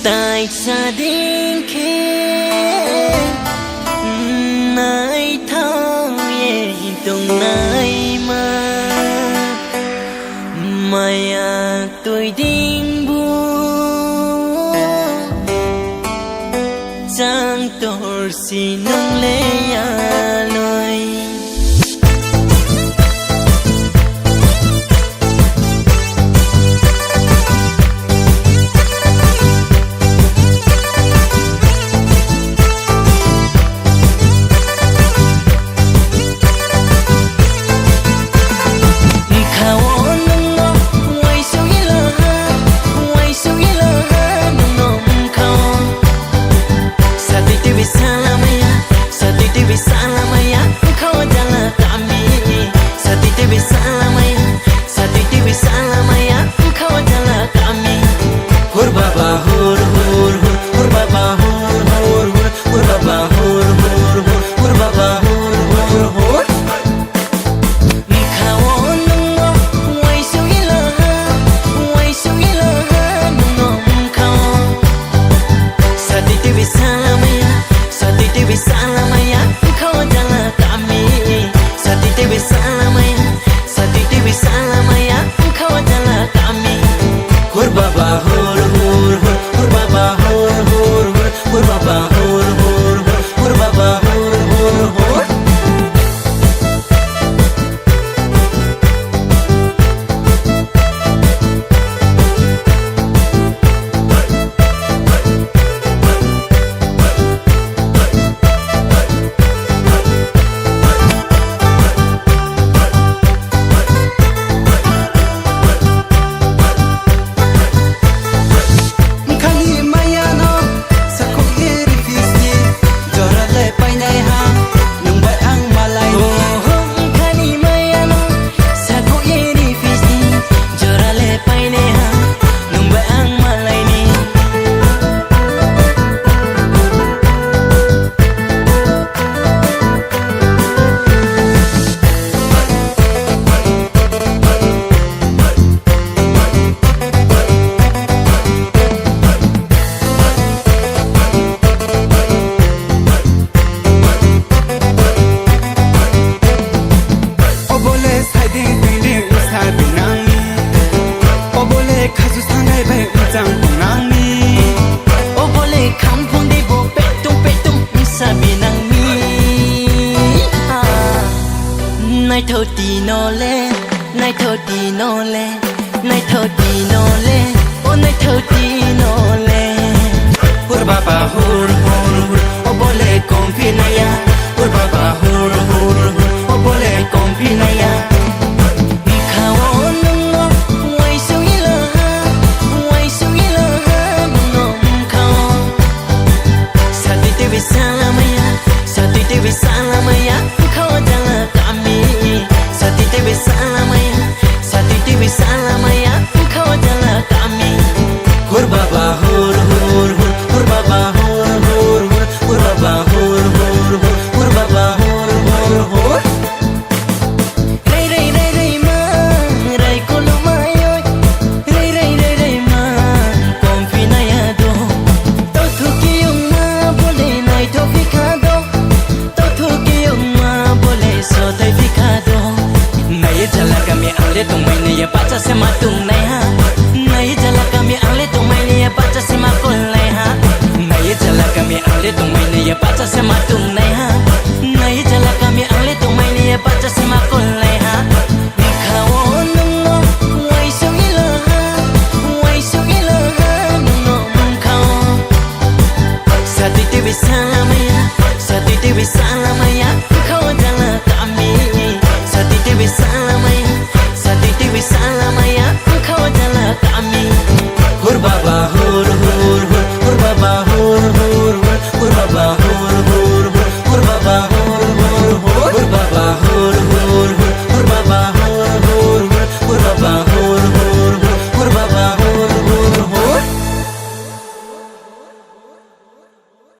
tại gia đình kia nay thao ye tung nay mà tôi đinh bu chẳng tổ si nâng lê lôi nay thâu tì nó lên, nay thâu tì nó lên, nay thâu tì nó lên, ô nay thâu tì nó lên. Hur baba hur hur hur, ô bole con pinaya. Hur baba hur hur hur, ô bole con pinaya. Tung mai ne ya pacha se matung